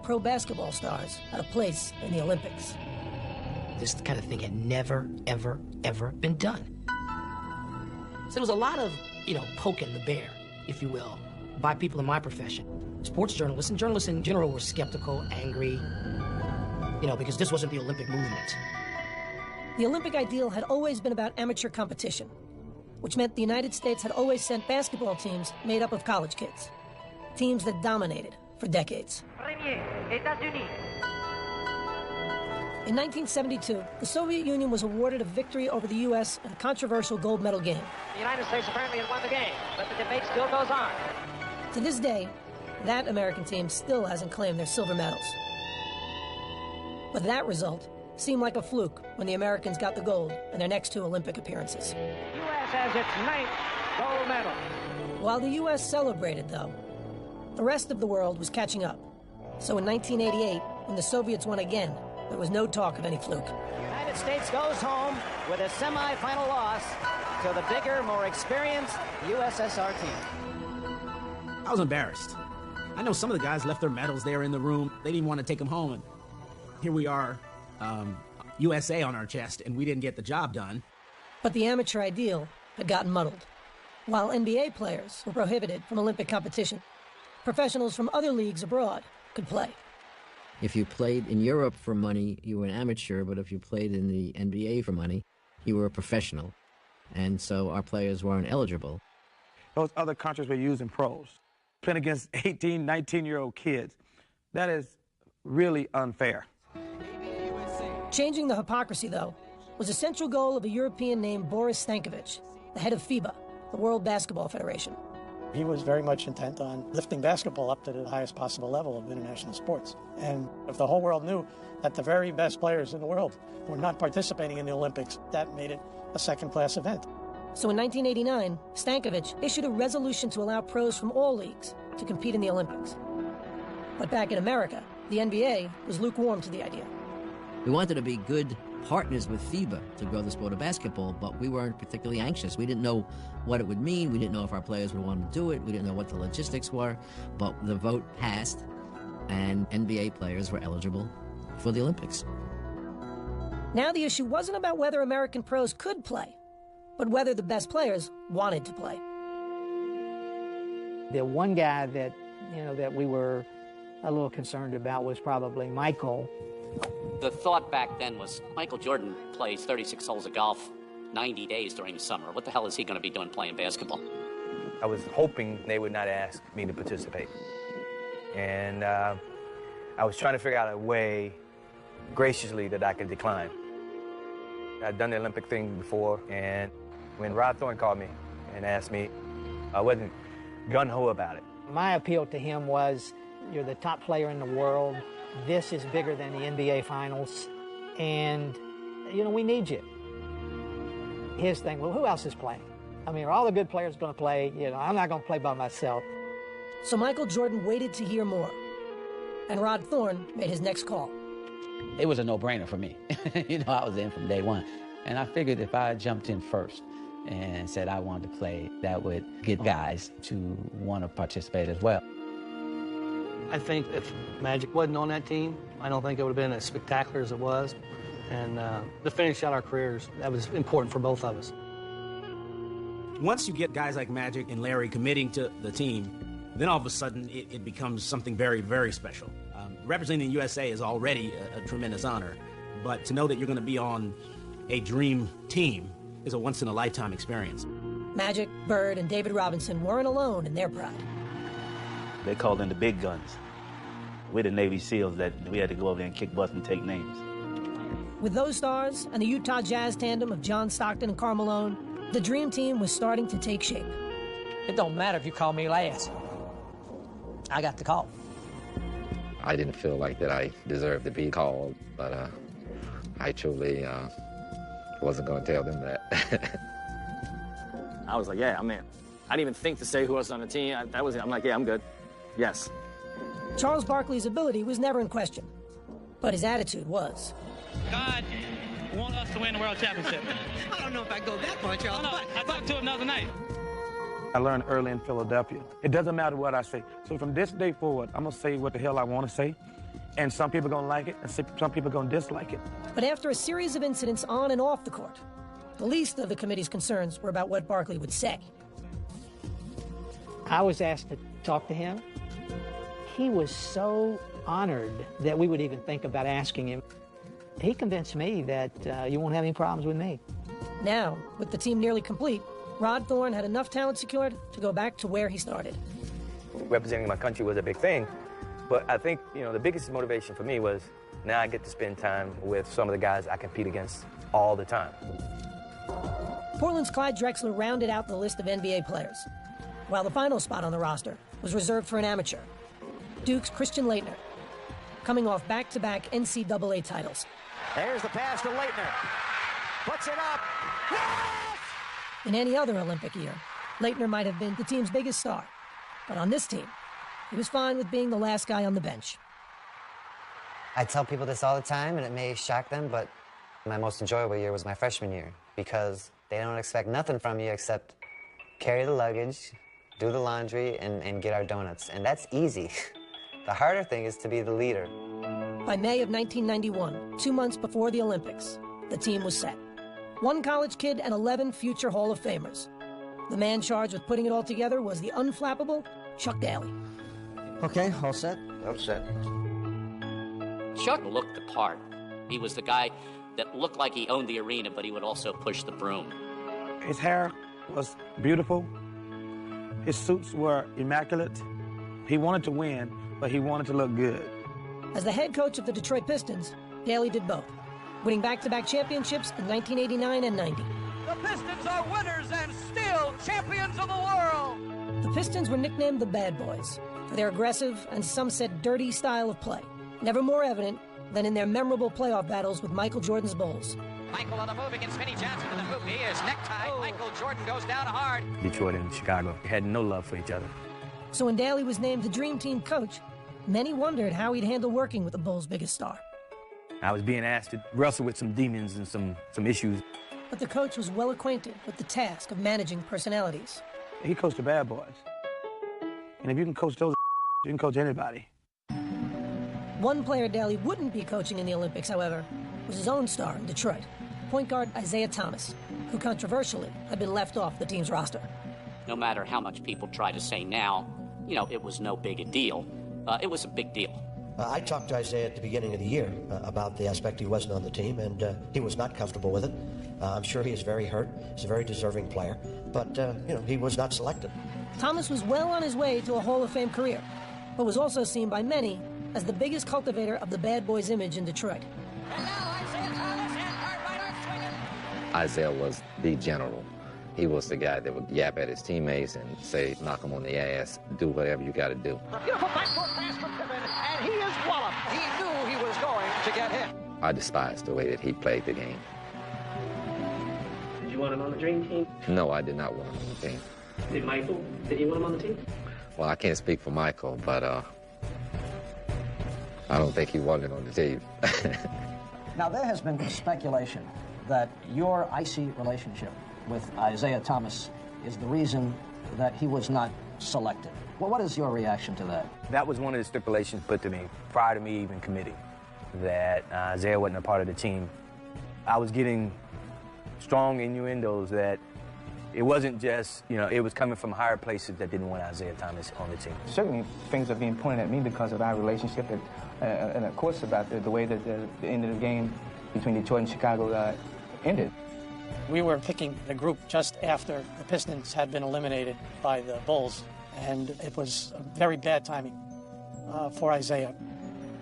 pro basketball stars had a place in the Olympics. This kind of thing had never, ever, ever been done. So there was a lot of, poking the bear, if you will, by people in my profession. Sports journalists and journalists in general were skeptical, angry, because this wasn't the Olympic movement. The Olympic ideal had always been about amateur competition, which meant the United States had always sent basketball teams made up of college kids, teams that dominated for decades. In 1972, the Soviet Union was awarded a victory over the U.S. in a controversial gold medal game. The United States apparently had won the game, but the debate still goes on. To this day, that American team still hasn't claimed their silver medals. But that result seemed like a fluke when the Americans got the gold in their next 2 Olympic appearances. U.S. has its 9th gold medal. While the U.S. celebrated, though, the rest of the world was catching up. So in 1988, when the Soviets won again, there was no talk of any fluke. The United States goes home with a semi-final loss to the bigger, more experienced USSR team. I was embarrassed. I know some of the guys left their medals there in the room. They didn't want to take them home. And here we are, USA on our chest, and we didn't get the job done. But the amateur ideal had gotten muddled. While NBA players were prohibited from Olympic competition, professionals from other leagues abroad could play. If you played in Europe for money, you were an amateur, but if you played in the NBA for money, you were a professional. And so our players weren't eligible. Those other countries were using pros, playing against 18, 19-year-old kids. That is really unfair. Changing the hypocrisy, though, was a central goal of a European named Boris Stankovic, the head of FIBA, the World Basketball Federation. He was very much intent on lifting basketball up to the highest possible level of international sports. And if the whole world knew that the very best players in the world were not participating in the Olympics, that made it a second-class event. So in 1989, Stankovic issued a resolution to allow pros from all leagues to compete in the Olympics. But back in America, the NBA was lukewarm to the idea. We wanted to be good partners with FIBA to grow the sport of basketball, but we weren't particularly anxious. We didn't know what it would mean. We didn't know if our players would want to do it. We didn't know what the logistics were. But the vote passed, and NBA players were eligible for the Olympics. Now the issue wasn't about whether American pros could play, but whether the best players wanted to play. The one guy that, that we were a little concerned about was probably Michael. The thought back then was, Michael Jordan plays 36 holes of golf 90 days during the summer. What the hell is he going to be doing playing basketball? I was hoping they would not ask me to participate. And I was trying to figure out a way, graciously, that I could decline. I'd done the Olympic thing before, and when Rod Thorne called me and asked me, I wasn't gung-ho about it. My appeal to him was, you're the top player in the world. This is bigger than the NBA Finals, and, we need you. His thing, well, who else is playing? I mean, are all the good players going to play? I'm not going to play by myself. So Michael Jordan waited to hear more, and Rod Thorne made his next call. It was a no-brainer for me. I was in from day one, and I figured if I jumped in first and said I wanted to play, that would get guys to want to participate as well. I think if Magic wasn't on that team, I don't think it would have been as spectacular as it was. And to finish out our careers, that was important for both of us. Once you get guys like Magic and Larry committing to the team, then all of a sudden it becomes something very, very special. Representing the USA is already a tremendous honor, but to know that you're going to be on a dream team is a once-in-a-lifetime experience. Magic, Bird, and David Robinson weren't alone in their pride. They called in the big guns. We're the Navy SEALs that we had to go over there and kick butts and take names. With those stars and the Utah Jazz tandem of John Stockton and Karl Malone, the dream team was starting to take shape. It don't matter if you call me last. I got the call. I didn't feel like that I deserved to be called, but I truly wasn't going to tell them that. I was like, yeah, I'm in. I didn't even think to say who else on the team. I'm like, yeah, I'm good. Yes. Charles Barkley's ability was never in question, but his attitude was. God want us to win the world championship. I don't know if I go that far, Charles. No, I talked to him the other night. I learned early in Philadelphia. It doesn't matter what I say. So from this day forward, I'm going to say what the hell I want to say. And some people are going to like it, and some people are going to dislike it. But after a series of incidents on and off the court, the least of the committee's concerns were about what Barkley would say. I was asked to talk to him. He was so honored that we would even think about asking him. He convinced me that you won't have any problems with me. Now, with the team nearly complete, Rod Thorne had enough talent secured to go back to where he started. Representing my country was a big thing, but I think, the biggest motivation for me was now I get to spend time with some of the guys I compete against all the time. Portland's Clyde Drexler rounded out the list of NBA players, while the final spot on the roster was reserved for an amateur, Duke's Christian Laettner, coming off back-to-back NCAA titles. There's the pass to Laettner. Puts it up. Yes! In any other Olympic year, Laettner might have been the team's biggest star. But on this team, he was fine with being the last guy on the bench. I tell people this all the time, and it may shock them, but my most enjoyable year was my freshman year because they don't expect nothing from you except carry the luggage, do the laundry, and get our donuts. And that's easy. The harder thing is to be the leader. By May of 1991, 2 months before the Olympics, the team was set. 1 college kid and 11 future Hall of Famers. The man charged with putting it all together was the unflappable Chuck Daly. Okay, all set? All set. Chuck looked the part. He was the guy that looked like he owned the arena, but he would also push the broom. His hair was beautiful. His suits were immaculate. He wanted to win, but he wanted to look good. As the head coach of the Detroit Pistons, Daly did both, winning back-to-back championships in 1989 and 90. The Pistons are winners and still champions of the world. The Pistons were nicknamed the Bad Boys for their aggressive and some said dirty style of play, never more evident than in their memorable playoff battles with Michael Jordan's Bulls. Michael on the move against Vinnie Johnson to the hoop. He is necktied. Oh. Michael Jordan goes down hard. Detroit and Chicago had no love for each other. So when Daly was named the Dream Team coach, many wondered how he'd handle working with the Bulls' biggest star. I was being asked to wrestle with some demons and some issues. But the coach was well acquainted with the task of managing personalities. He coached the Bad Boys. And if you can coach those, you can coach anybody. One player Daly wouldn't be coaching in the Olympics, however, was his own star in Detroit, point guard Isaiah Thomas, who controversially had been left off the team's roster. No matter how much people try to say now, it was no big a deal. It was a big deal. I talked to Isaiah at the beginning of the year about the aspect he wasn't on the team, and he was not comfortable with it. I'm sure he is very hurt. He's a very deserving player, but, he was not selected. Thomas was well on his way to a Hall of Fame career, but was also seen by many as the biggest cultivator of the Bad Boys image in Detroit. And now Isaiah Thomas and Cartwright are swinging. Isaiah was the general. He was the guy that would yap at his teammates and say, knock him on the ass, do whatever you got to do. A beautiful backdoor pass from Pippen, and he is walloped. He knew he was going to get hit. I despised the way that he played the game. Did you want him on the Dream Team? No, I did not want him on the team. Did Michael? Did he want him on the team? Well, I can't speak for Michael, but I don't think he wanted on the team. Now, there has been speculation that your icy relationship with Isaiah Thomas is the reason that he was not selected. Well, what is your reaction to that? That was one of the stipulations put to me prior to me even committing, that Isaiah wasn't a part of the team. I was getting strong innuendos that it wasn't just, it was coming from higher places that didn't want Isaiah Thomas on the team. Certainly things are being pointed at me because of our relationship and of course about the way that the end of the game between Detroit and Chicago ended. We were picking the group just after the Pistons had been eliminated by the Bulls, and it was very bad timing for Isaiah.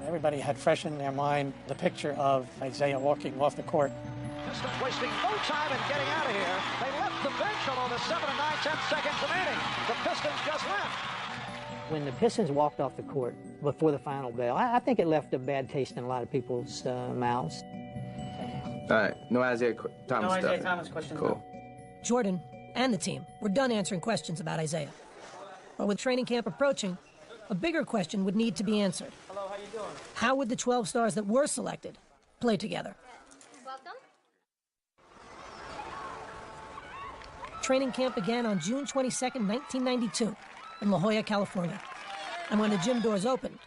Everybody had fresh in their mind the picture of Isaiah walking off the court. Pistons wasting no time in getting out of here. They left the bench on the 7 and 9 seconds remaining. The Pistons just left. When the Pistons walked off the court before the final bell, I think it left a bad taste in a lot of people's mouths. All right, no Isaiah Thomas stuff. No Isaiah Thomas questions. Cool. Jordan and the team were done answering questions about Isaiah. But with training camp approaching, a bigger question would need to be answered. Hello, how you doing? How would the 12 stars that were selected play together? Welcome. Training camp began on June 22nd, 1992, in La Jolla, California. And when the gym doors opened,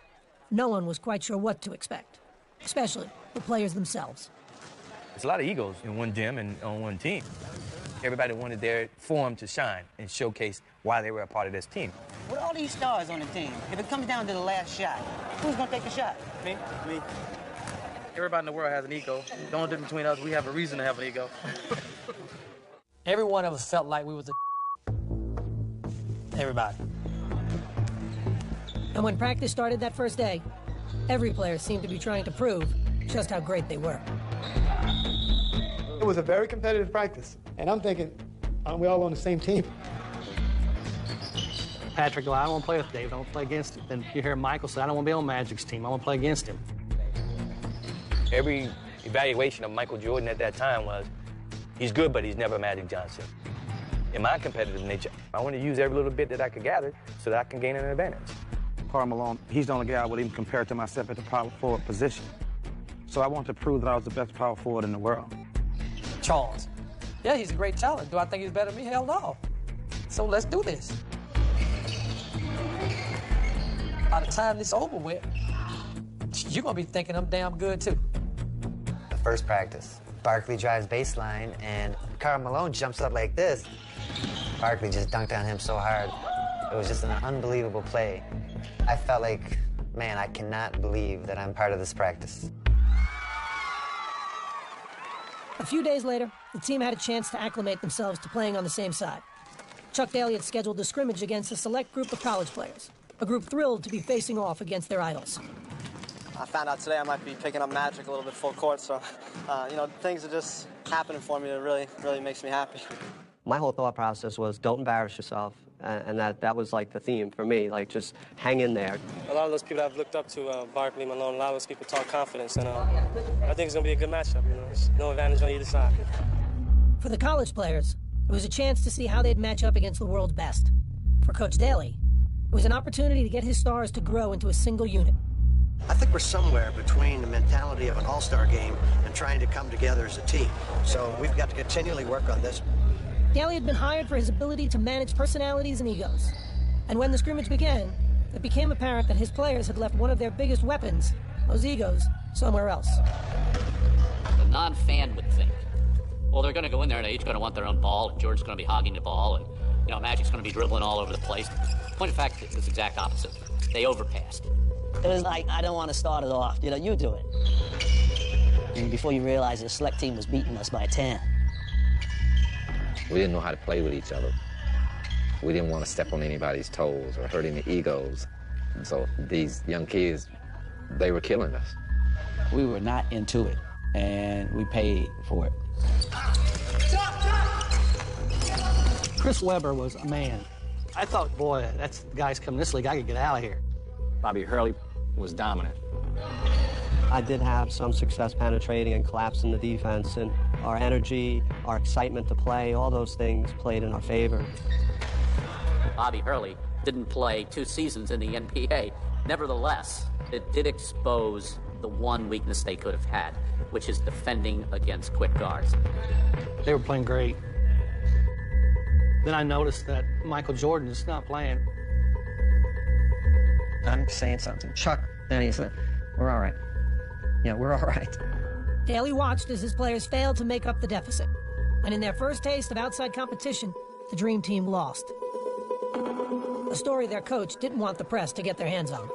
no one was quite sure what to expect, especially the players themselves. There's a lot of egos in one gym and on one team. Everybody wanted their form to shine and showcase why they were a part of this team. With all these stars on the team, if it comes down to the last shot, who's going to take the shot? Me. Everybody in the world has an ego. The only difference between us, we have a reason to have an ego. Every one of us felt like we was everybody. And when practice started that first day, every player seemed to be trying to prove just how great they were. It was a very competitive practice, and I'm thinking, aren't we all on the same team? Patrick, I don't want to play with David. I want to play against him. Then you hear Michael say, I don't want to be on Magic's team. I want to play against him. Every evaluation of Michael Jordan at that time was, he's good, but he's never Magic Johnson. In my competitive nature, I want to use every little bit that I could gather so that I can gain an advantage. Karl Malone, he's the only guy I would even compare to myself at the power forward position. So I want to prove that I was the best power forward in the world. Charles. Yeah, he's a great talent. Do I think he's better than me? Hell no. So let's do this. By the time this is over with, you're going to be thinking I'm damn good, too. The first practice, Barkley drives baseline, and Karl Malone jumps up like this. Barkley just dunked on him so hard. It was just an unbelievable play. I felt like, man, I cannot believe that I'm part of this practice. A few days later, the team had a chance to acclimate themselves to playing on the same side. Chuck Daly had scheduled a scrimmage against a select group of college players, a group thrilled to be facing off against their idols. I found out today I might be picking up Magic a little bit full court, so, things are just happening for me that really makes me happy. My whole thought process was don't embarrass yourself, and that was like the theme for me, like just hang in there. A lot of those people I've looked up to, Barkley, Malone, a lot of those people talk confidence, and I think it's going to be a good matchup, There's no advantage on either side. For the college players, it was a chance to see how they'd match up against the world's best. For Coach Daly, it was an opportunity to get his stars to grow into a single unit. I think we're somewhere between the mentality of an all-star game and trying to come together as a team. So we've got to continually work on this. Daly had been hired for his ability to manage personalities and egos. And when the scrimmage began, it became apparent that his players had left one of their biggest weapons, those egos, somewhere else. The non-fan would think, well, they're going to go in there and they're each going to want their own ball, and George's going to be hogging the ball, and, Magic's going to be dribbling all over the place. Point of fact, it's the exact opposite. They overpassed. It was like, I don't want to start it off. You do it. And before you realize the select team was beating us by 10. We didn't know how to play with each other. We didn't want to step on anybody's toes or hurt any egos. So these young kids, they were killing us. We were not into it, and we paid for it. Chris Webber was a man. I thought, boy, that's the guy's coming this league. I could get out of here. Bobby Hurley was dominant. I did have some success penetrating and collapsing the defense, and our energy, our excitement to play, all those things played in our favor. Bobby Hurley didn't play 2 seasons in the NBA. Nevertheless, it did expose the one weakness they could have had, which is defending against quick guards. They were playing great. Then I noticed that Michael Jordan is not playing. I'm saying something. Chuck, then he said, we're all right. Yeah, we're all right. Daly watched as his players failed to make up the deficit. And in their first taste of outside competition, the Dream Team lost. A story their coach didn't want the press to get their hands on.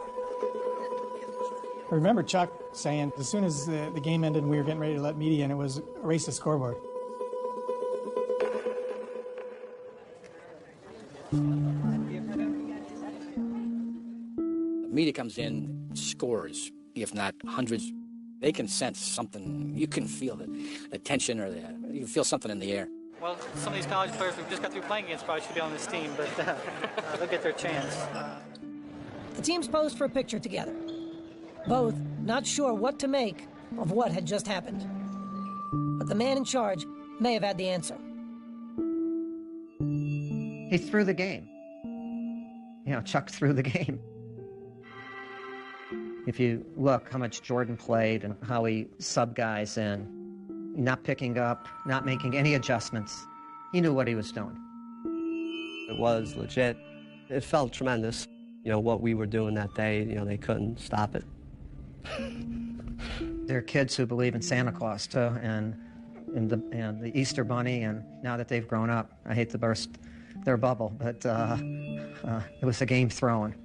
I remember Chuck saying, as soon as the game ended and we were getting ready to let media in, it was erase the scoreboard. Media comes in, scores, if not hundreds. They can sense something. You can feel the tension, or you feel something in the air. Well, some of these college players we've just got through playing against probably should be on this team, but they'll get their chance. The teams posed for a picture together, both not sure what to make of what had just happened. But the man in charge may have had the answer. He threw the game. Chuck threw the game. If you look how much Jordan played and how he subbed guys in, not picking up, not making any adjustments, he knew what he was doing. It was legit. It felt tremendous. You know, what we were doing that day, you know, they couldn't stop it. There are kids who believe in Santa Claus, too, and the Easter Bunny, and now that they've grown up, I hate to burst their bubble, but it was a game thrown.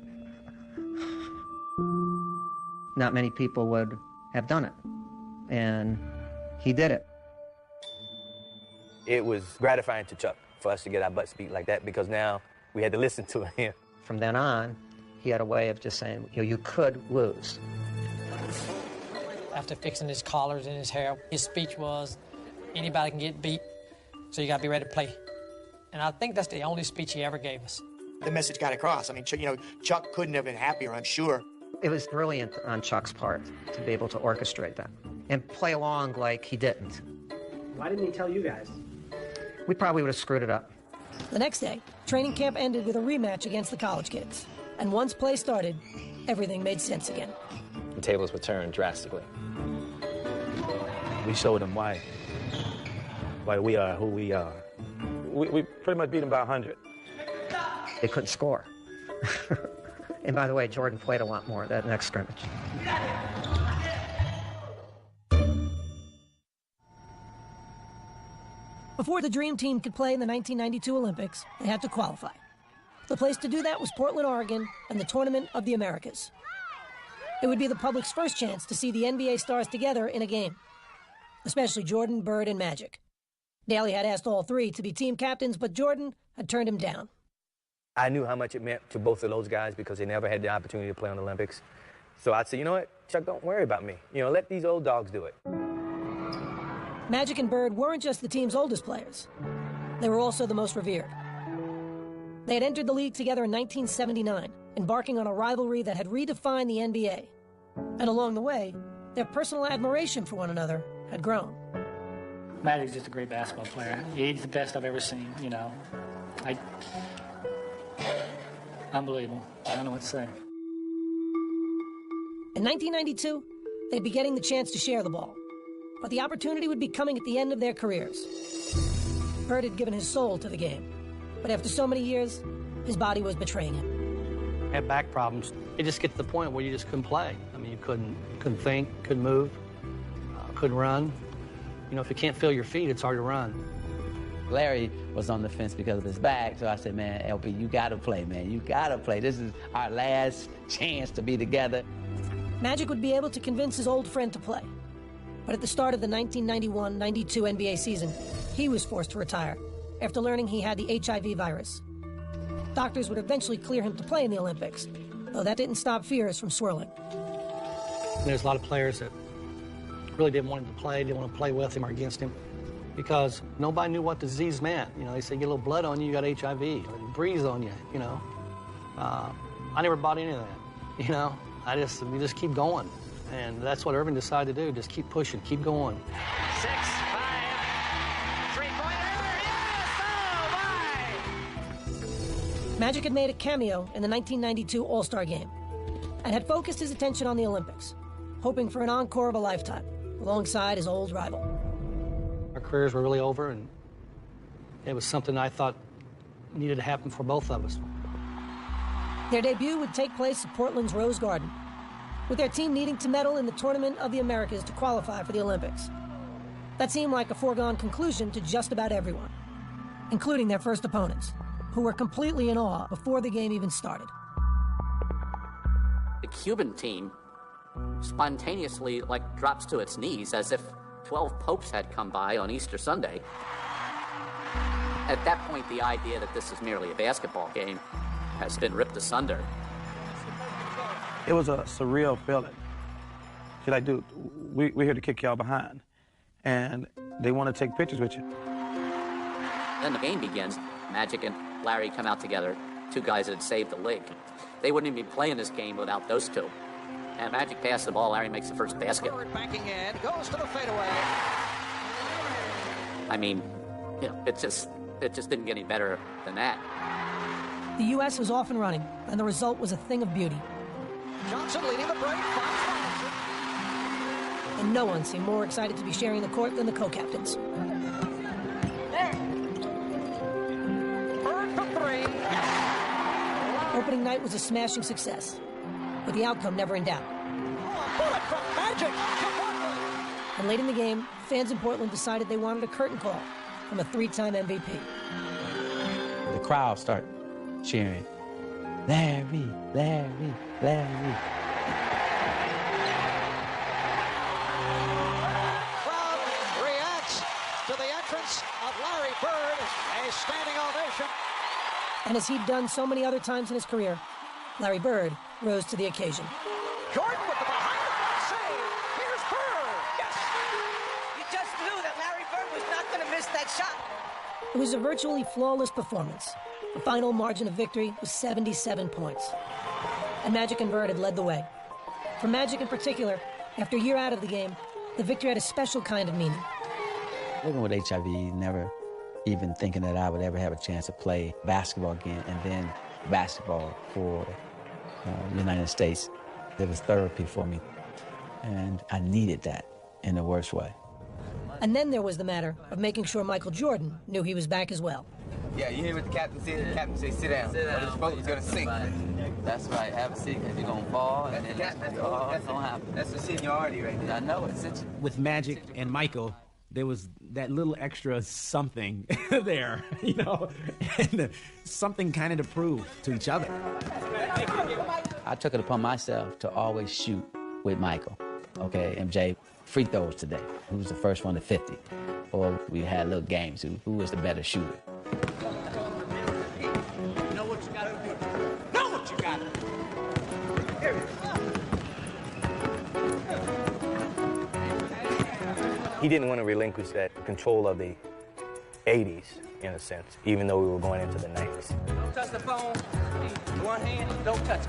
Not many people would have done it, and he did it. It was gratifying to Chuck for us to get our butts beat like that, because now we had to listen to him. From then on, he had a way of just saying, you know, you could lose. After fixing his collars and his hair, his speech was, anybody can get beat, so you got to be ready to play. And I think that's the only speech he ever gave us. The message got across. I mean, you know, Chuck couldn't have been happier, I'm sure. It was brilliant on Chuck's part to be able to orchestrate that and play along like he didn't. Why didn't he tell you guys? We probably would have screwed it up. The next day, training camp ended with a rematch against the college kids. And once play started, everything made sense again. The tables were turned drastically. We showed them why we are who we are. We pretty much beat them by 100. They couldn't score. And by the way, Jordan played a lot more that next scrimmage. Before the Dream Team could play in the 1992 Olympics, they had to qualify. The place to do that was Portland, Oregon, and the Tournament of the Americas. It would be the public's first chance to see the NBA stars together in a game, especially Jordan, Bird, and Magic. Daly had asked all three to be team captains, but Jordan had turned him down. I knew how much it meant to both of those guys because they never had the opportunity to play on the Olympics. So I'd say, you know what, Chuck, don't worry about me. You know, let these old dogs do it. Magic and Bird weren't just the team's oldest players. They were also the most revered. They had entered the league together in 1979, embarking on a rivalry that had redefined the NBA. And along the way, their personal admiration for one another had grown. Magic's just a great basketball player. He's the best I've ever seen, you know. Unbelievable. I don't know what to say. In 1992, they'd be getting the chance to share the ball. But the opportunity would be coming at the end of their careers. Bird had given his soul to the game. But after so many years, his body was betraying him. Had back problems. It just get to the point where you just couldn't play. I mean, you couldn't think, couldn't move, couldn't run. You know, if you can't feel your feet, it's hard to run. Larry was on the fence because of his back, so I said, man, LP, you gotta play, man. You gotta play. This is our last chance to be together. Magic would be able to convince his old friend to play. But at the start of the 1991-92 NBA season, he was forced to retire after learning he had the HIV virus. Doctors would eventually clear him to play in the Olympics, though that didn't stop fears from swirling. There's a lot of players that really didn't want him to play, didn't want to play with him or against him, because nobody knew what the disease meant. You know, they say, get a little blood on you, you got HIV, or you breathe on you, you know. I never bought any of that, you know. We just keep going. And that's what Irving decided to do, just keep pushing, keep going. 6-5, three-pointer, yes, oh my! Magic had made a cameo in the 1992 All-Star Game and had focused his attention on the Olympics, hoping for an encore of a lifetime alongside his old rival. Our careers were really over, and it was something I thought needed to happen for both of us. Their debut would take place at Portland's Rose Garden, with their team needing to medal in the Tournament of the Americas to qualify for the Olympics. That seemed like a foregone conclusion to just about everyone, including their first opponents, who were completely in awe before the game even started. The Cuban team spontaneously, drops to its knees as if 12 popes had come by on Easter Sunday. At that point, the idea that this is merely a basketball game has been ripped asunder. It was a surreal feeling. She's like, dude, we're here to kick y'all behind. And they want to take pictures with you. Then the game begins. Magic and Larry come out together, two guys that had saved the league. They wouldn't even be playing this game without those two. And Magic passes the ball, Larry makes the first basket. Backing in, goes to the fadeaway. I mean, you know, it just didn't get any better than that. The U.S. was off and running, and the result was a thing of beauty. Johnson leading the break, and no one seemed more excited to be sharing the court than the co-captains. Bird for three. Opening night night was a smashing success, with the outcome never in doubt. Bullet from Magic. And late in the game, fans in Portland decided they wanted a curtain call from a three-time MVP. The crowd started cheering, Larry, Larry, Larry. Crowd reacts to the entrance of Larry Bird, a standing ovation. And as he'd done so many other times in his career, Larry Bird rose to the occasion. Jordan with the behind-the-back save. Here's Bird. Yes. You just knew that Larry Bird was not going to miss that shot. It was a virtually flawless performance. The final margin of victory was 77 points. And Magic and Bird had led the way. For Magic in particular, after a year out of the game, the victory had a special kind of meaning. Living with HIV, never even thinking that I would ever have a chance to play basketball again, and then basketball for the United States. It was therapy for me, and I needed that in the worst way. And then there was the matter of making sure Michael Jordan knew he was back as well. Yeah, you hear what the captain said? The captain said, sit down. Or this boat is going to sink. That's right. Have a seat, because you're going to fall, and then that's going to happen. That's the seniority right there. I know it. With Magic and Michael, there was that little extra something there, you know, and something kind of to prove to each other. I took it upon myself to always shoot with Michael. Okay, MJ, free throws today. Who was the first one to 50? Or we had little games. Who was the better shooter? Know what you got to do. Know what you got to do. He didn't want to relinquish that control of the 80s, in a sense, even though we were going into the 90s. Don't touch the phone. One hand, don't touch it.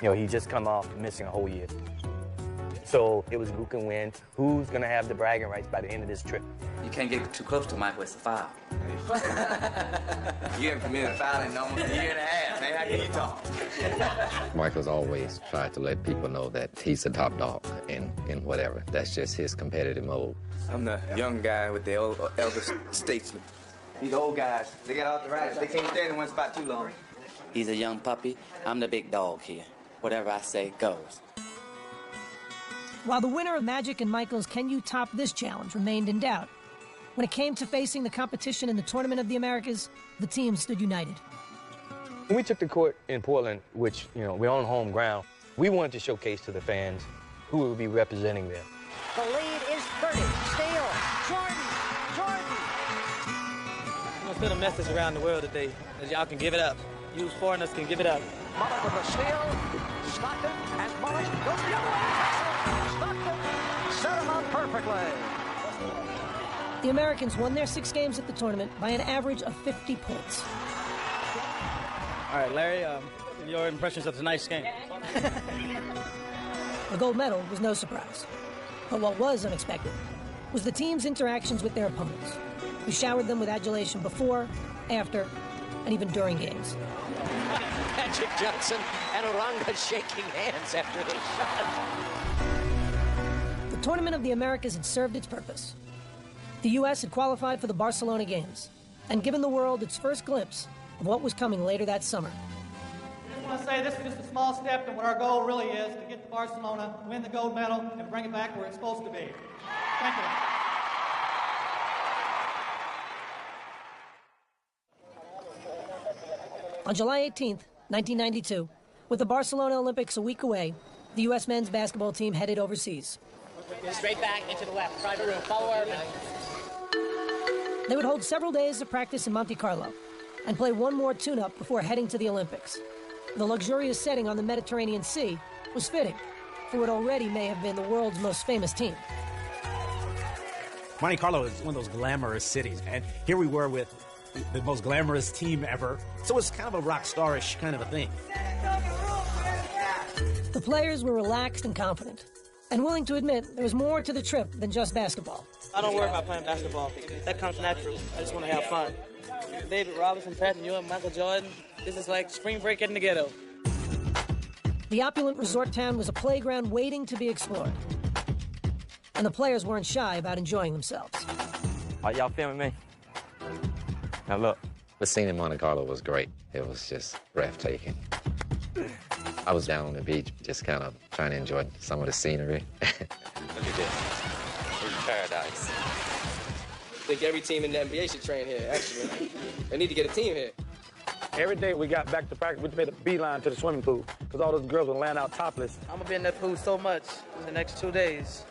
You know, he just come off missing a whole year. So it was who can win, who's going to have the bragging rights by the end of this trip. You can't get too close to Michael, it's a foul. You haven't committed a foul in almost a year and a half, man. How can you talk? Michael's always tried to let people know that he's the top dog in whatever. That's just his competitive mode. I'm the young guy with the elder statesman. These old guys, they got arthritis. They can't stand in one spot too long. He's a young puppy. I'm the big dog here. Whatever I say goes. While the winner of Magic and Michael's Can You Top This challenge remained in doubt, when it came to facing the competition in the Tournament of the Americas, the team stood united. When we took the court in Portland, which, you know, we're on home ground, we wanted to showcase to the fans who would be representing them. The lead is 30. Steal. Jordan. I'm going to send a message around the world today that y'all can give it up. You foreigners can give it up. Mullet with the steal. Stockton and Mullet goes the other way. Stockton set him up perfectly. The Americans won their 6 games at the tournament by an average of 50 points. All right, Larry, your impressions of tonight's game? The gold medal was no surprise. But what was unexpected was the team's interactions with their opponents, who showered them with adulation before, after, and even during games. Magic Johnson and Oranga shaking hands after this shot. The Tournament of the Americas had served its purpose. The U.S. had qualified for the Barcelona Games and given the world its first glimpse of what was coming later that summer. I just want to say this is just a small step in what our goal really is, to get to Barcelona, win the gold medal, and bring it back where it's supposed to be. Thank you. On July 18th, 1992, with the Barcelona Olympics a week away, the U.S. men's basketball team headed overseas. Straight back into the left, private room, follow our man. They would hold several days of practice in Monte Carlo and play one more tune-up before heading to the Olympics. The luxurious setting on the Mediterranean Sea was fitting for what already may have been the world's most famous team. Monte Carlo is one of those glamorous cities, and here we were with the most glamorous team ever. So it's kind of a rock star-ish kind of a thing. The players were relaxed and confident, and willing to admit there was more to the trip than just basketball. I don't worry about playing basketball. That comes natural. I just want to have fun. David Robinson, Pat Ewing, Michael Jordan. This is like spring break in the ghetto. The opulent resort town was a playground waiting to be explored. and the players weren't shy about enjoying themselves. Are y'all filming me? Now look. The scene in Monte Carlo was great. It was just breathtaking. I was down on the beach just kind of trying to enjoy some of the scenery. Look at this. It's paradise. I think every team in the NBA should train here, actually. They need to get a team here. Every day we got back to practice, we made a beeline to the swimming pool because all those girls were laying out topless. I'm going to be in that pool so much in the next 2 days.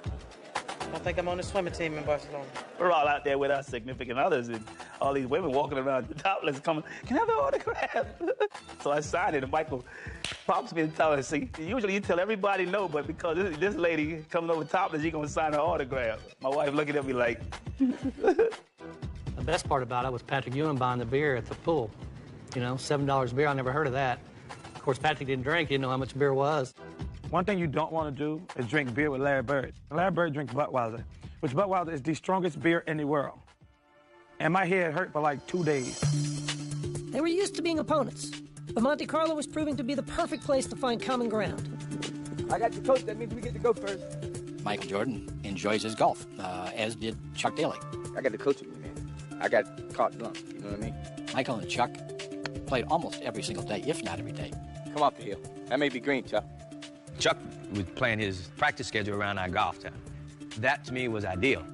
I think I'm on the swimming team in Barcelona. We're all out there with our significant others, and all these women walking around topless coming, can I have an autograph? So I signed it, and Michael pops me and tells us, see, usually you tell everybody no, but because this lady coming over topless, you're going to sign her autograph. My wife looking at me like... The best part about it was Patrick Ewing buying the beer at the pool. You know, $7 beer, I never heard of that. Of course, Patrick didn't drink, he didn't know how much beer was. One thing you don't want to do is drink beer with Larry Bird. Larry Bird drinks Budweiser, which Budweiser is the strongest beer in the world. And my head hurt for like 2 days. They were used to being opponents, but Monte Carlo was proving to be the perfect place to find common ground. I got the coach, that means we get to go first. Michael Jordan enjoys his golf, as did Chuck Daly. I got the coach with me, man. I got carte blanche, you know what I mean? Michael and Chuck played almost every single day, if not every day. Come off the hill. That may be green, Chuck. Chuck was playing his practice schedule around our golf time. That, to me, was ideal.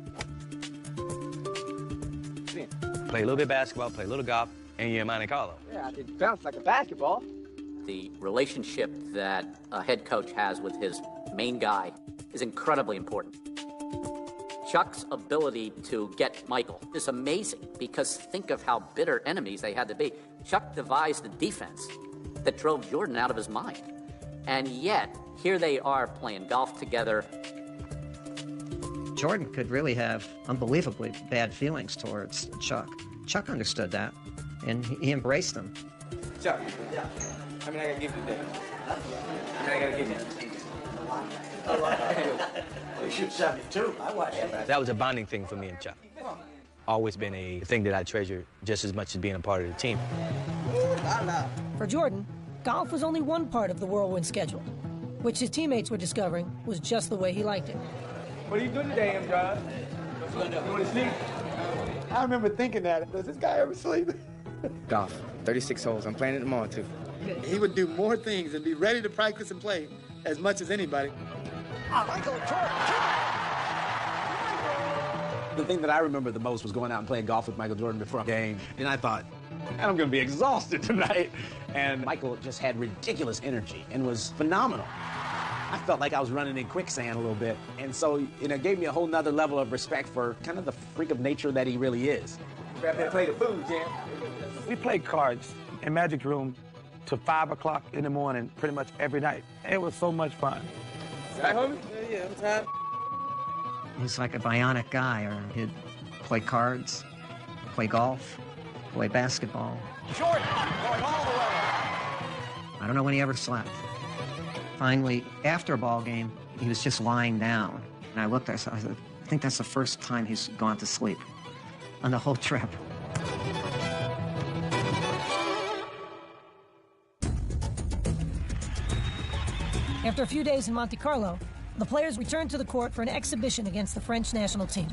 Play a little bit of basketball, play a little golf, and you're in Monte Carlo. Yeah, it bounced like a basketball. The relationship that a head coach has with his main guy is incredibly important. Chuck's ability to get Michael is amazing because think of how bitter enemies they had to be. Chuck devised a defense that drove Jordan out of his mind. And yet, here they are playing golf together. Jordan could really have unbelievably bad feelings towards Chuck. Chuck understood that, and he embraced him. Chuck, yeah. I mean, I gotta give you that. I gotta give you that. He shoots 72. I watched him. That was a bonding thing for me and Chuck. Always been a thing that I treasure just as much as being a part of the team. For Jordan, golf was only one part of the whirlwind schedule, which his teammates were discovering was just the way he liked it. What are you doing today, John? You want to sleep? I remember thinking that. Does this guy ever sleep? Golf, 36 holes. I'm playing it tomorrow, too. He would do more things and be ready to practice and play as much as anybody. Michael Jordan. The thing that I remember the most was going out and playing golf with Michael Jordan before a game. And I thought, man, I'm going to be exhausted tonight. And Michael just had ridiculous energy and was phenomenal. I felt like I was running in quicksand a little bit. And so, it gave me a whole nother level of respect for kind of the freak of nature that he really is. We have to play the food, Jim. We played cards in Magic Room till 5 o'clock in the morning pretty much every night. It was so much fun. Right, homie? Yeah, I'm tired. He's like a bionic guy, or he'd play cards, play golf, play basketball. Jordan going all the way. I don't know when he ever slept. Finally, after a ball game, he was just lying down. And I looked at him, I said, I think that's the first time he's gone to sleep on the whole trip. After a few days in Monte Carlo, the players returned to the court for an exhibition against the French national team.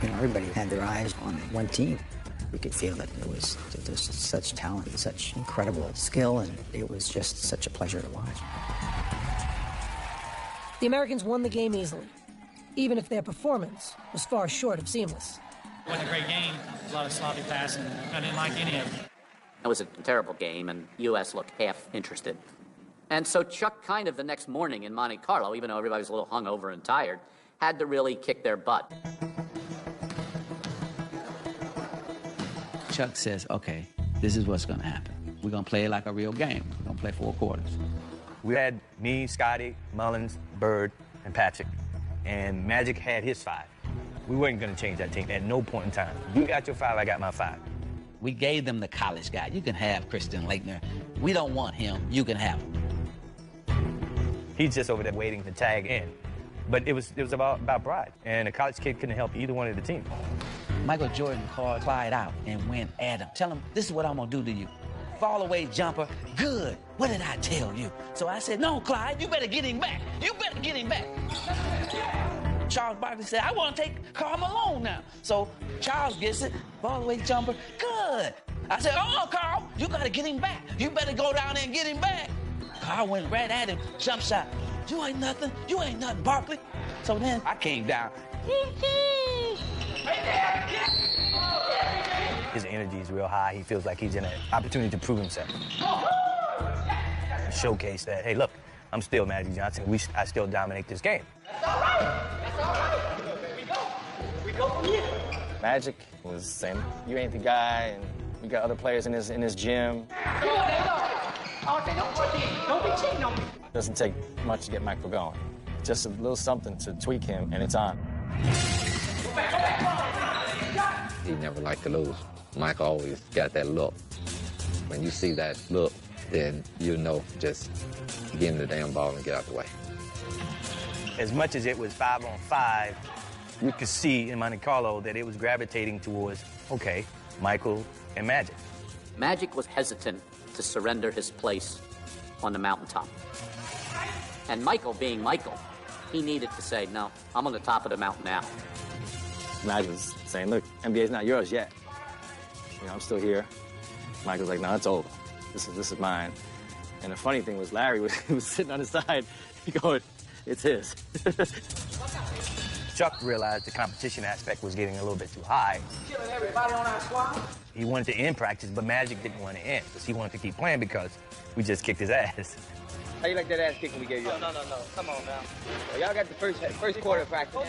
Everybody had their eyes on one team. We could feel that there was such talent, such incredible skill, and it was just such a pleasure to watch. The Americans won the game easily, even if their performance was far short of seamless. It wasn't a great game. A lot of sloppy passing. I didn't like any of it. It was a terrible game, and U.S. looked half interested. And so Chuck kind of the next morning in Monte Carlo, even though everybody was a little hungover and tired, had to really kick their butt. Chuck says, okay, this is what's going to happen. We're going to play it like a real game. We're going to play 4 quarters. We had me, Scotty, Mullins, Bird, and Patrick, and Magic had his 5. We weren't going to change that team at no point in time. You got your 5, I got my 5. We gave them the college guy. You can have Christian Laettner. We don't want him. You can have him. He's just over there waiting to tag in. But it was about pride, and a college kid couldn't help either one of the teams. Michael Jordan called Clyde out and went at him. Tell him, this is what I'm going to do to you. fall away jumper. Good. What did I tell you? So I said, no, Clyde, you better get him back. You better get him back. Charles Barkley said, I want to take Karl Malone now. So Charles gets it, fall away jumper. Good. I said, oh, Karl, you got to get him back. You better go down there and get him back. Karl went right at him, jump shot. You ain't nothing, Barkley. So then I came down. His energy is real high. He feels like he's in an opportunity to prove himself. Showcase that, hey, look, I'm still Magic Johnson. I still dominate this game. That's all right. That's all right. We go from here. Magic was saying, you ain't the guy, and we got other players in his gym. Come on, don't be cheating on me. It doesn't take much to get Michael going. Just a little something to tweak him, and it's on. He never liked to lose. Mike always got that look. When you see that look, then you know just get in the damn ball and get out the way. As much as it was 5-on-5, you could see in Monte Carlo that it was gravitating towards, okay, Michael and Magic. Magic was hesitant to surrender his place on the mountaintop. And Michael, being Michael, he needed to say, no, I'm on the top of the mountain now. Magic was saying, look, NBA's not yours yet. You know, I'm still here. Michael's like, no, it's over. This is mine. And the funny thing was Larry was sitting on the side going, it's his. Chuck realized the competition aspect was getting a little bit too high. Killing everybody on our squad. He wanted to end practice, but Magic didn't want to end because he wanted to keep playing because we just kicked his ass. How you like that ass kicking we gave you? No. Come on now. Well, y'all got the first quarter of practice.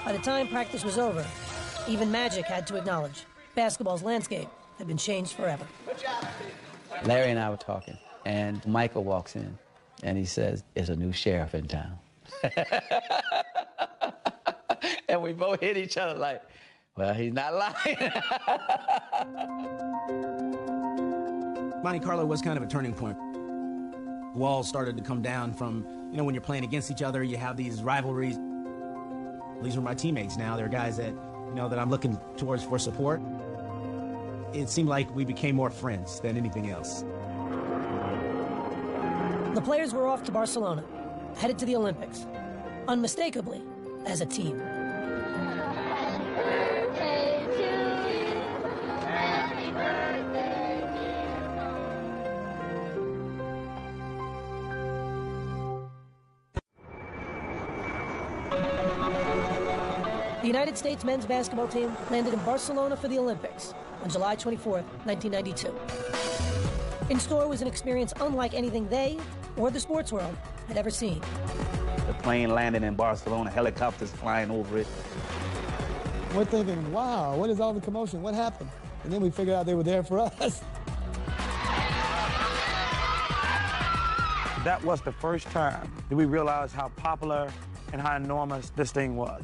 By the time practice was over, even Magic had to acknowledge basketball's landscape had been changed forever. Larry and I were talking, and Michael walks in, and he says, there's a new sheriff in town. And we both hit each other like, well, he's not lying. Monte Carlo was kind of a turning point. Walls started to come down from, you know, when you're playing against each other, you have these rivalries. These are my teammates now. They're guys that, you know, that I'm looking towards for support. It seemed like we became more friends than anything else. The players were off to Barcelona, headed to the Olympics, unmistakably as a team. The United States men's basketball team landed in Barcelona for the Olympics on July 24th, 1992. In store was an experience unlike anything they or the sports world had ever seen. The plane landing in Barcelona, helicopters flying over it. We're thinking, wow, what is all the commotion? What happened? And then we figured out they were there for us. That was the first time that we realized how popular and how enormous this thing was.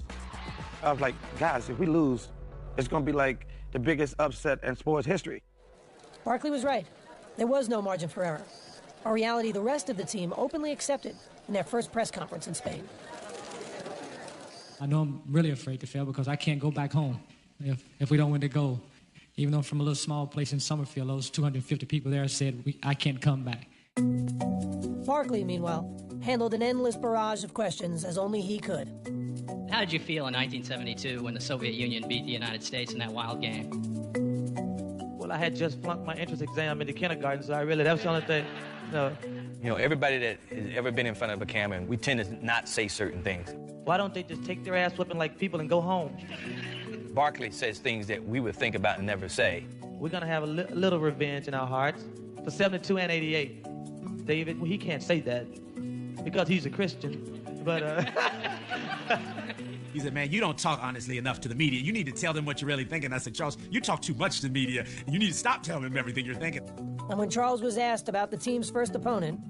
I was like, guys, if we lose, it's going to be like the biggest upset in sports history. Barkley was right. There was no margin for error, a reality the rest of the team openly accepted in their first press conference in Spain. I know I'm really afraid to fail because I can't go back home if we don't win the gold. Even though from a little small place in Summerfield, those 250 people there said, I can't come back. Barkley, meanwhile, handled an endless barrage of questions as only he could. How did you feel in 1972 when the Soviet Union beat the United States in that wild game? Well, I had just flunked my entrance exam in the kindergarten, so that was the only thing. You know, everybody that has ever been in front of a camera, we tend to not say certain things. Why don't they just take their ass whipping like people and go home? Barkley says things that we would think about and never say. We're going to have a little revenge in our hearts for 72 and 88. David, well, he can't say that because he's a Christian, but... He said, man, you don't talk honestly enough to the media. You need to tell them what you're really thinking. I said, Charles, you talk too much to the media. You need to stop telling them everything you're thinking. And when Charles was asked about the team's first opponent,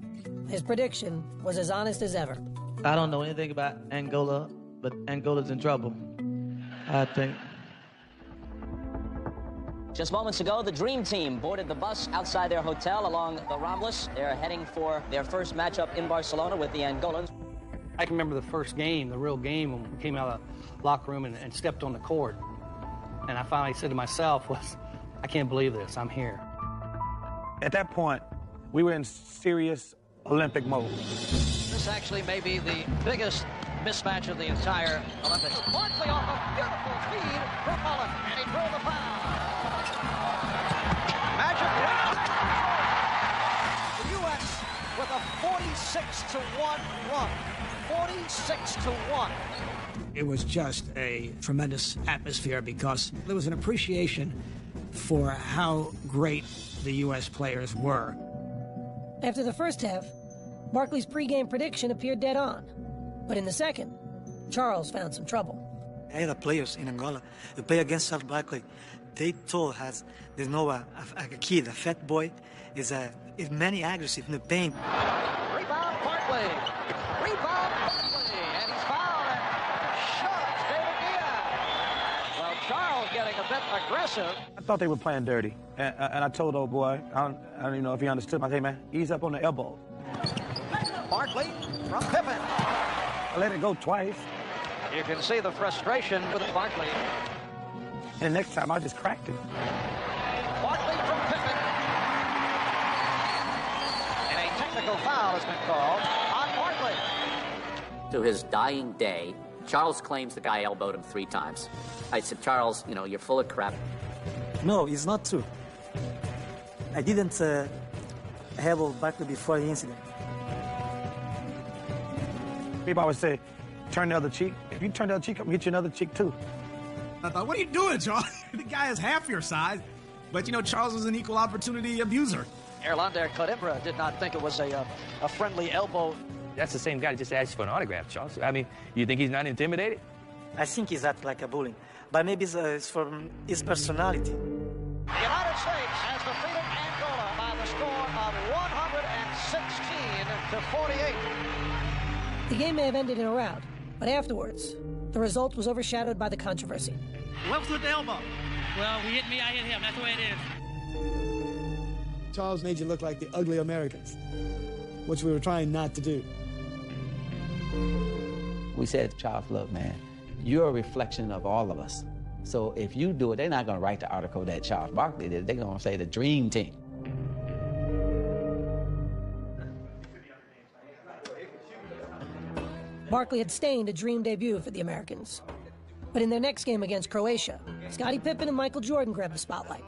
his prediction was as honest as ever. I don't know anything about Angola, but Angola's in trouble, I think. Just moments ago, the Dream Team boarded the bus outside their hotel along the Ramblas. They're heading for their first matchup in Barcelona with the Angolans. I can remember the first game, the real game, when we came out of the locker room and stepped on the court. And I finally said to myself, I can't believe this, I'm here. At that point, we were in serious Olympic mode. This actually may be the biggest mismatch of the entire Olympics. Barkley off a beautiful feed from Mullen, and he drew the foul. Magic wins. The U.S. with a 46-1 run. 46-1. It was just a tremendous atmosphere because there was an appreciation for how great the U.S. players were. After the first half, Barkley's pregame prediction appeared dead on. But in the second, Charles found some trouble. I had players in Angola who play against Charles Barkley. They told us there's no a kid, a fat boy, is many aggressive in the paint. Rebound Barkley. Rebound Barkley. And he's fouled and shoves David Diaz. Well, Charles getting a bit aggressive. I thought they were playing dirty. And I told old boy, I don't even know if he understood. I said, hey, man, ease up on the elbow. Barkley from Pippen. I let it go twice. You can see the frustration with Barkley. And the next time, I just cracked it. Barkley from Pippen. And a technical foul has been called on Barkley. To his dying day, Charles claims the guy elbowed him 3 times. I said, Charles, you know, you're full of crap. No, it's not true. I didn't have Barkley before the incident. People always say, turn the other cheek. If you turn the other cheek, I'm going to hit you another cheek, too. I thought, what are you doing, Charles? The guy is half your size. But, you know, Charles was an equal opportunity abuser. Erlander Coimbra did not think it was a friendly elbow. That's the same guy that just asked for an autograph, Charles. I mean, you think he's not intimidated? I think he's acting like a bullying. But maybe it's from his personality. The United States has defeated Angola by the score of 116-48. The game may have ended in a rout, but afterwards, the result was overshadowed by the controversy. What was with the elbow? Well, he hit me, I hit him. That's the way it is. Charles made you look like the ugly Americans, which we were trying not to do. We said, Charles, look, man, you're a reflection of all of us. So if you do it, they're not going to write the article that Charles Barkley did. They're going to say the dream team. Barkley had stained a dream debut for the Americans. But in their next game against Croatia, Scottie Pippen and Michael Jordan grabbed the spotlight,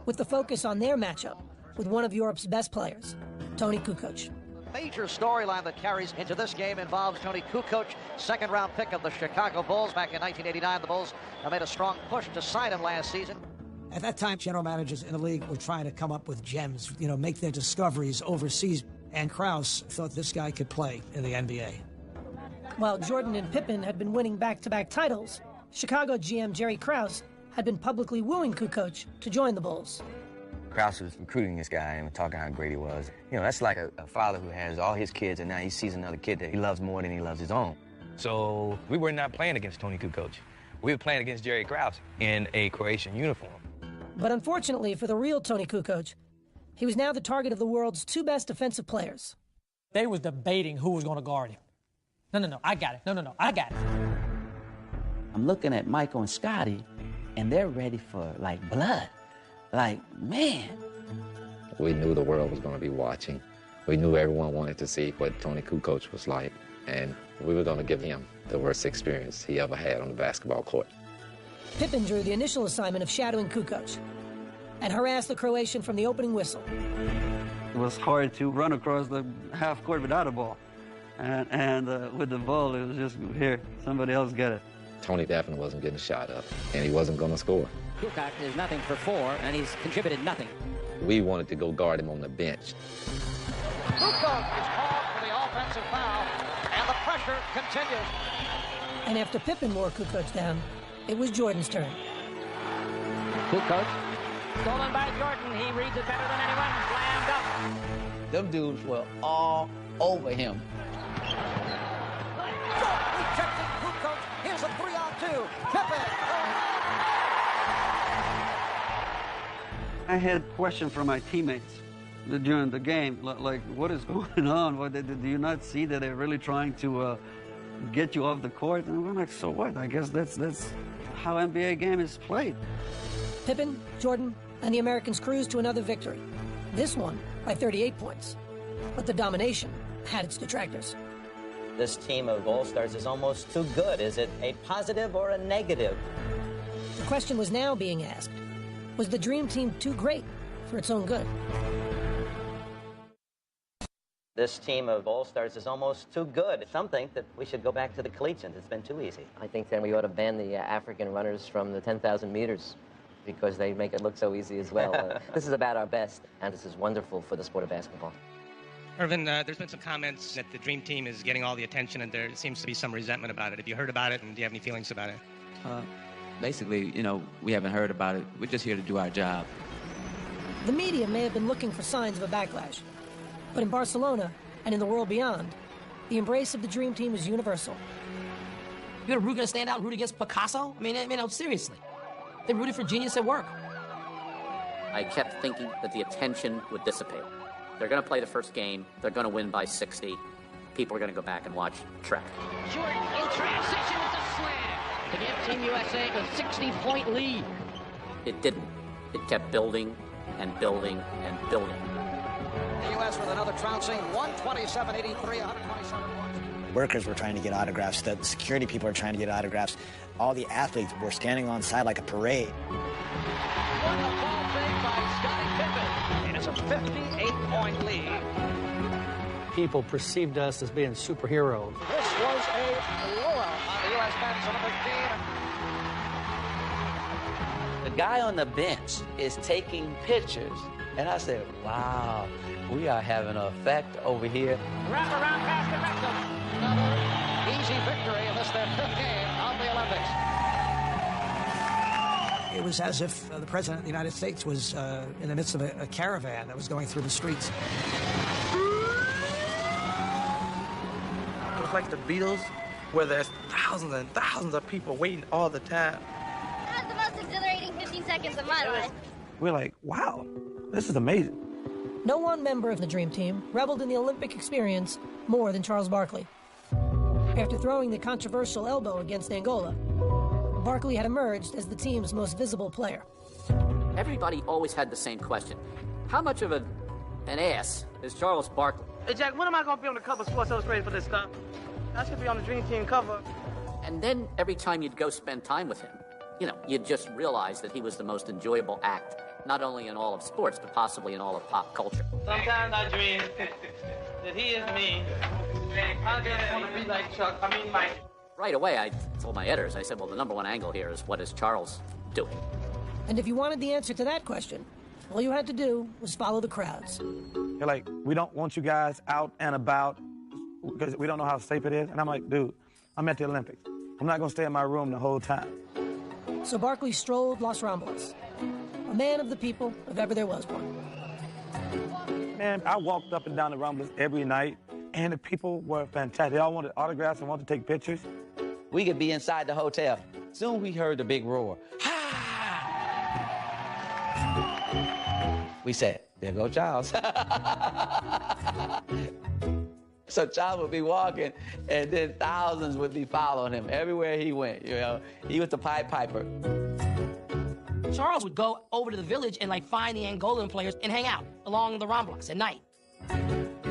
with the focus on their matchup with one of Europe's best players, Toni Kukoc. Major storyline that carries into this game involves Toni Kukoc, second-round pick of the Chicago Bulls back in 1989. The Bulls made a strong push to sign him last season. At that time, general managers in the league were trying to come up with gems, you know, make their discoveries overseas. And Krause thought this guy could play in the NBA. While Jordan and Pippen had been winning back-to-back titles, Chicago GM Jerry Krause had been publicly wooing Kukoc to join the Bulls. Krause was recruiting this guy and talking how great he was. You know, that's like a father who has all his kids and now he sees another kid that he loves more than he loves his own. So we were not playing against Toni Kukoc. We were playing against Jerry Krause in a Croatian uniform. But unfortunately for the real Toni Kukoc, he was now the target of the world's 2 best defensive players. They was debating who was going to guard him. No, I got it. No, I got it. I'm looking at Michael and Scottie, and they're ready for, like, blood. Like, man. We knew the world was going to be watching. We knew everyone wanted to see what Toni Kukoc was like, and we were going to give him the worst experience he ever had on the basketball court. Pippen drew the initial assignment of shadowing Kukoc and harassed the Croatian from the opening whistle. It was hard to run across the half court without a ball. And with the ball, it was just, here, somebody else get it. Toni definitely wasn't getting a shot up, and he wasn't going to score. Kukoc is nothing for 4, and he's contributed nothing. We wanted to go guard him on the bench. Kukoc is called for the offensive foul, and the pressure continues. And after Pippen wore Kukoc down, it was Jordan's turn. Kukoc, stolen by Jordan. He reads it better than anyone. Slammed up. Them dudes were all over him. Rejecting Kukoc. Here's a 3-on-2. Pippen. I had questions from my teammates during the game, like, what is going on? Do you not see that they're really trying to get you off the court? And I'm like, so what? I guess that's how NBA game is played. Pippen, Jordan, and the Americans cruised to another victory. This one by 38 points. But the domination had its detractors. This team of All-Stars is almost too good. Is it a positive or a negative? The question was now being asked, was the Dream Team too great for its own good? This team of All-Stars is almost too good. Some think that we should go back to the collegians. It's been too easy. I think then we ought to ban the African runners from the 10,000 meters because they make it look so easy as well. This is about our best, and this is wonderful for the sport of basketball. Irvin, there's been some comments that the Dream Team is getting all the attention, and there seems to be some resentment about it. Have you heard about it, and do you have any feelings about it? Basically, you know, we haven't heard about it. We're just here to do our job. The media may have been looking for signs of a backlash, but in Barcelona and in the world beyond, the embrace of the Dream Team is universal. You're going to stand out and root against Picasso? I mean, seriously. They rooted for genius at work. I kept thinking that the attention would dissipate. They're going to play the first game. They're going to win by 60. People are going to go back and watch track. Jordan in transition with a slam to give Team USA a 60-point lead. It didn't. It kept building and building and building. The U.S. with another trouncing 127-83, 127 points. Workers were trying to get autographs. The security people were trying to get autographs. All the athletes were standing on side like a parade. What a ball fake by Scottie Pippen. And it's a 58-point lead. People perceived us as being superheroes. This was a blowout on the U.S. men's Olympic team. The guy on the bench is taking pictures, and I said, wow, we are having an effect over here. Wraparound pass to Wrexham. Another easy victory in this, their fifth game of the Olympics. It was as if the President of the United States was in the midst of a caravan that was going through the streets. It was like the Beatles, where there's thousands and thousands of people waiting all the time. That was the most exhilarating 15 seconds of my life. We're like, wow, this is amazing. No one member of the Dream Team reveled in the Olympic experience more than Charles Barkley. After throwing the controversial elbow against Angola, Barkley had emerged as the team's most visible player. Everybody always had the same question. How much of an ass is Charles Barkley? Hey, Jack, when am I going to be on the cover of Sports Illustrated for this stuff? I should be on the Dream Team cover. And then every time you'd go spend time with him, you know, you'd just realize that he was the most enjoyable act, not only in all of sports, but possibly in all of pop culture. Sometimes I dream that he is me. I just want to be like Chuck. I mean, Mike. Right away, I told my editors, I said, well, the number one angle here is what is Charles doing? And if you wanted the answer to that question, all you had to do was follow the crowds. They're like, we don't want you guys out and about because we don't know how safe it is. And I'm like, dude, I'm at the Olympics. I'm not going to stay in my room the whole time. So Barkley strolled Los Ramblas, a man of the people if ever there was one. Man, I walked up and down the Ramblas every night, and the people were fantastic. They all wanted autographs and wanted to take pictures. We could be inside the hotel. Soon we heard the big roar. We said, there go Charles. So Charles would be walking, and then thousands would be following him everywhere he went. You know, he was the Pied Piper. Charles would go over to the village and find the Angolan players and hang out along the Ramblas at night.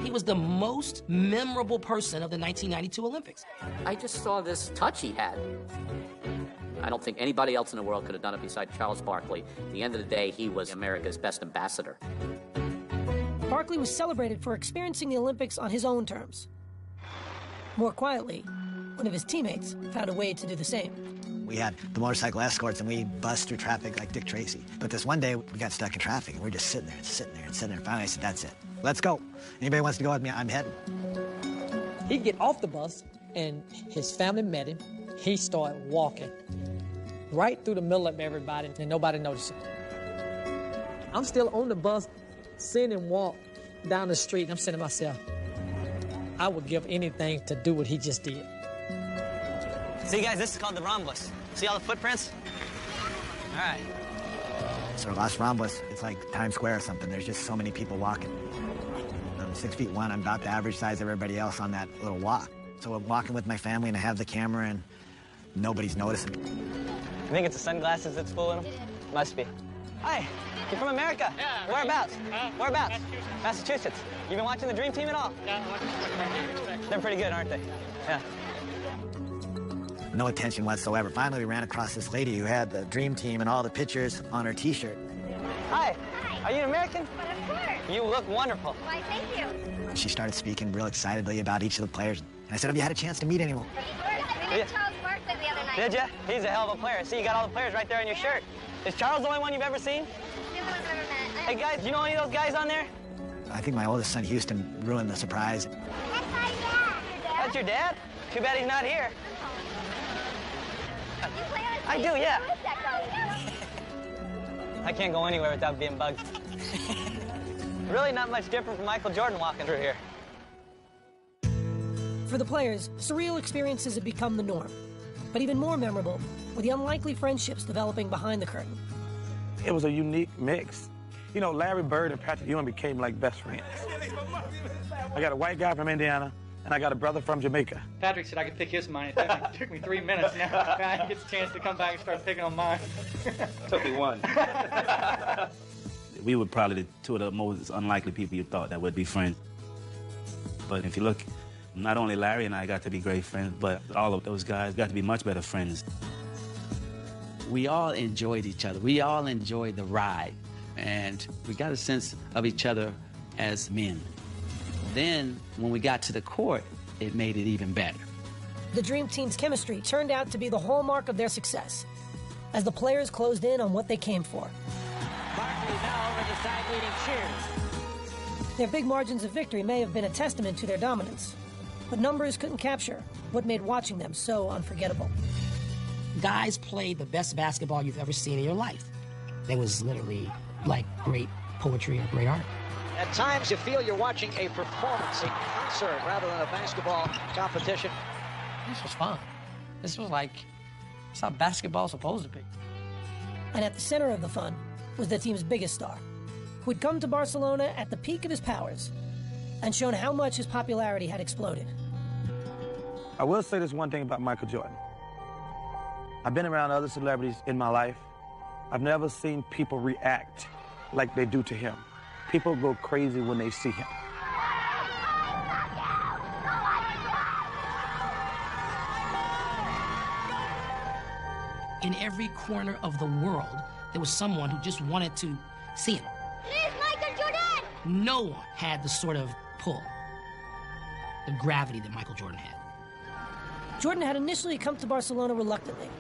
He was the most memorable person of the 1992 Olympics. I just saw this touch he had. I don't think anybody else in the world could have done it besides Charles Barkley. At the end of the day, he was America's best ambassador. Barkley was celebrated for experiencing the Olympics on his own terms. More quietly, one of his teammates found a way to do the same. We had the motorcycle escorts, and we buzzed through traffic like Dick Tracy. But this one day, we got stuck in traffic, and we were just sitting there and sitting there and sitting there. Finally, I said, that's it. Let's go. Anybody wants to go with me? I'm heading. He'd get off the bus, and his family met him. He started walking right through the middle of everybody, and nobody noticed him. I'm still on the bus, seeing him walk down the street, and I'm saying to myself, I would give anything to do what he just did. See, guys, this is called the Ramblas. See all the footprints? All right. So Los Ramblas, it's like Times Square or something. There's just so many people walking. I'm 6'1". I'm about the average size of everybody else on that little walk. So I'm walking with my family, and I have the camera, and nobody's noticing. You think it's the sunglasses that's fooling them? Must be. Hi. You're from America? Yeah. Whereabouts? Whereabouts? Massachusetts. You been watching the Dream Team at all? Yeah, I'm watching. They're pretty good, aren't they? Yeah. No attention whatsoever. Finally, we ran across this lady who had the Dream Team and all the pictures on her T-shirt. Hi. Are you an American? But of course. You look wonderful. Why, thank you. She started speaking real excitedly about each of the players. And I said, have you had a chance to meet anyone? We met Charles Barkley the other night. Did ya? He's a hell of a player. See, you got all the players right there on your shirt. Is Charles the only one you've ever seen? The only one I've ever met. Hey, guys, do you know any of those guys on there? I think my oldest son, Houston, ruined the surprise. That's my dad. That's your dad? Too bad he's not here. You play on his I team? do, yeah. Who is that guy? I can't go anywhere without being bugged. Really not much different from Michael Jordan walking through here. For the players, surreal experiences had become the norm. But even more memorable were the unlikely friendships developing behind the curtain. It was a unique mix. You know, Larry Bird and Patrick Ewing became like best friends. I got a white guy from Indiana, and I got a brother from Jamaica. Patrick said I could pick his mind. It took me 3 minutes now. He gets a chance to come back and start picking on mine. Took me one. We were probably the two of the most unlikely people you thought that would be friends. But if you look, not only Larry and I got to be great friends, but all of those guys got to be much better friends. We all enjoyed each other. We all enjoyed the ride. And we got a sense of each other as men. Then, when we got to the court, it made it even better. The Dream Team's chemistry turned out to be the hallmark of their success, as the players closed in on what they came for. Barkley now over the side leading Shears. Their big margins of victory may have been a testament to their dominance, but numbers couldn't capture what made watching them so unforgettable. Guys played the best basketball you've ever seen in your life. It was literally like great poetry or great art. At times you feel you're watching a performance, a concert, rather than a basketball competition. This was fun. This was like, it's how basketball's supposed to be. And at the center of the fun was the team's biggest star, who had come to Barcelona at the peak of his powers and shown how much his popularity had exploded. I will say this one thing about Michael Jordan. I've been around other celebrities in my life. I've never seen people react like they do to him. People go crazy when they see him. In every corner of the world, there was someone who just wanted to see him. It is Michael Jordan! No one had the sort of pull, the gravity that Michael Jordan had. Jordan had initially come to Barcelona reluctantly,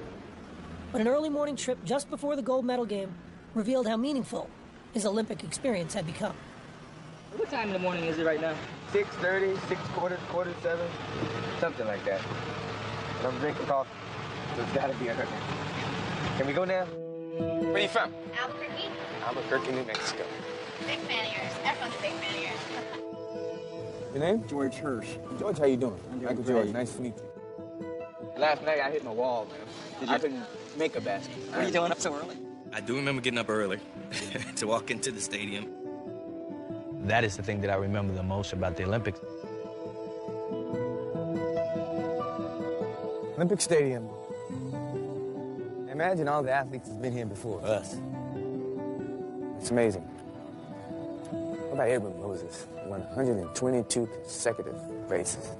but an early morning trip just before the gold medal game revealed how meaningful his Olympic experience had become. What time in the morning is it right now? 6:30, 6:45, something like that. And I'm drinking coffee, so it's gotta be early. Can we go now? Where are you from? Albuquerque? Albuquerque, New Mexico. Big fan of yours. Everyone's a big fan of yours. Your name? George Hirsch. George, how you doing? Michael George, nice to meet you. Last night I hit my wall, man. I couldn't make a basket. What are you doing up so early? I do remember getting up early to walk into the stadium. That is the thing that I remember the most about the Olympics. Olympic Stadium. Imagine all the athletes that's been here before us. It's amazing. What about Edwin Moses? He won 122 consecutive races.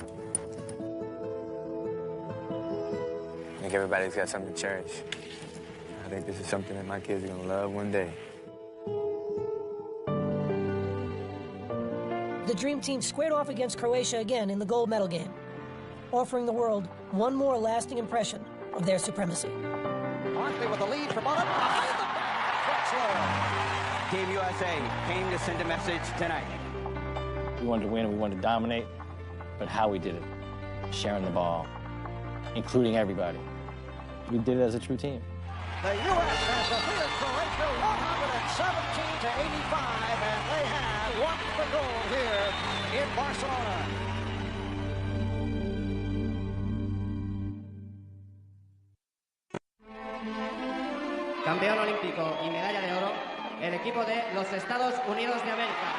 I think everybody's got something to cherish. I think this is something that my kids are gonna love one day. The Dream Team squared off against Croatia again in the gold medal game, offering the world one more lasting impression of their supremacy. Barkley with the lead from on behind the back. Team USA came to send a message tonight. We wanted to win, we wanted to dominate, but how we did it, sharing the ball, including everybody. We did it as a true team. The U.S. has defeated Croatia 117 to 85, and they have won the gold here in Barcelona. Campeón olímpico y medalla de oro, el equipo de los Estados Unidos de América.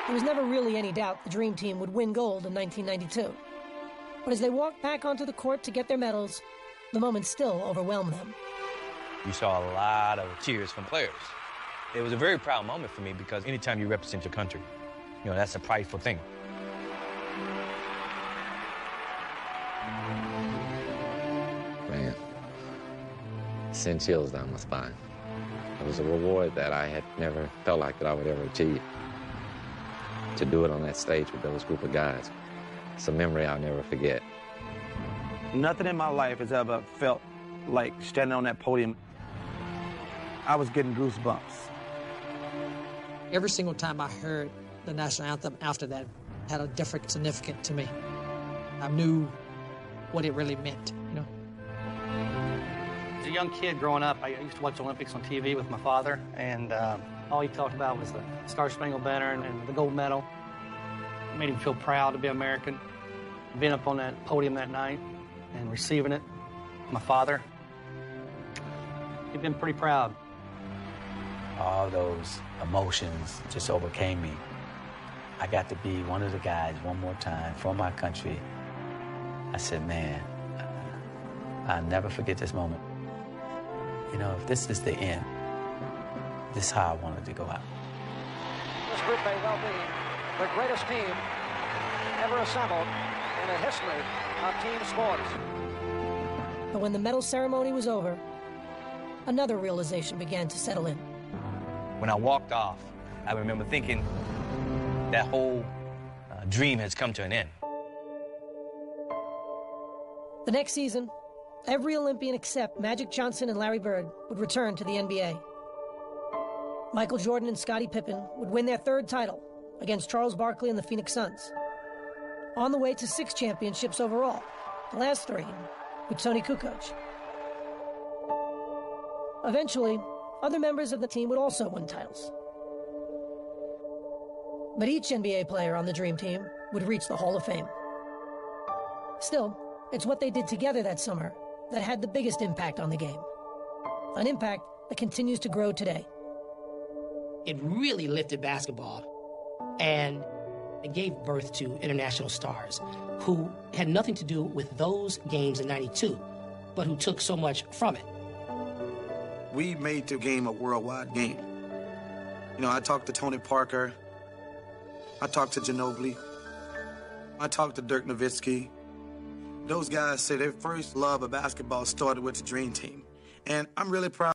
There was never really any doubt the Dream Team would win gold in 1992. But as they walked back onto the court to get their medals, the moment still overwhelmed them. You saw a lot of cheers from players. It was a very proud moment for me because anytime you represent your country, you know, that's a prideful thing. Man, sent chills down my spine. It was a reward that I had never felt like that I would ever achieve. To do it on that stage with those group of guys, it's a memory I'll never forget. Nothing in my life has ever felt like standing on that podium. I was getting goosebumps. Every single time I heard the national anthem after that had a different significance to me. I knew what it really meant, you know. As a young kid growing up, I used to watch Olympics on TV with my father, and all he talked about was the Star-Spangled Banner and the gold medal. It made him feel proud to be American. Being up on that podium that night and receiving it, my father, he'd been pretty proud. All those emotions just overcame me. I got to be one of the guys one more time for my country. I said, man, I'll never forget this moment. You know, if this is the end, this is how I wanted to go out. This group may well be the greatest team ever assembled in the history of team sports. But when the medal ceremony was over, another realization began to settle in. When I walked off, I remember thinking that whole dream has come to an end. The next season, every Olympian except Magic Johnson and Larry Bird would return to the NBA. Michael Jordan and Scottie Pippen would win their third title against Charles Barkley and the Phoenix Suns. On the way to 6 championships overall, the last 3 with Tony Kukoc. Eventually, other members of the team would also win titles. But each NBA player on the Dream Team would reach the Hall of Fame. Still, it's what they did together that summer that had the biggest impact on the game. An impact that continues to grow today. It really lifted basketball, and it gave birth to international stars who had nothing to do with those games in '92, but who took so much from it. We made the game a worldwide game. You know, I talked to Tony Parker. I talked to Ginobili. I talked to Dirk Nowitzki. Those guys say their first love of basketball started with the Dream Team. And I'm really proud.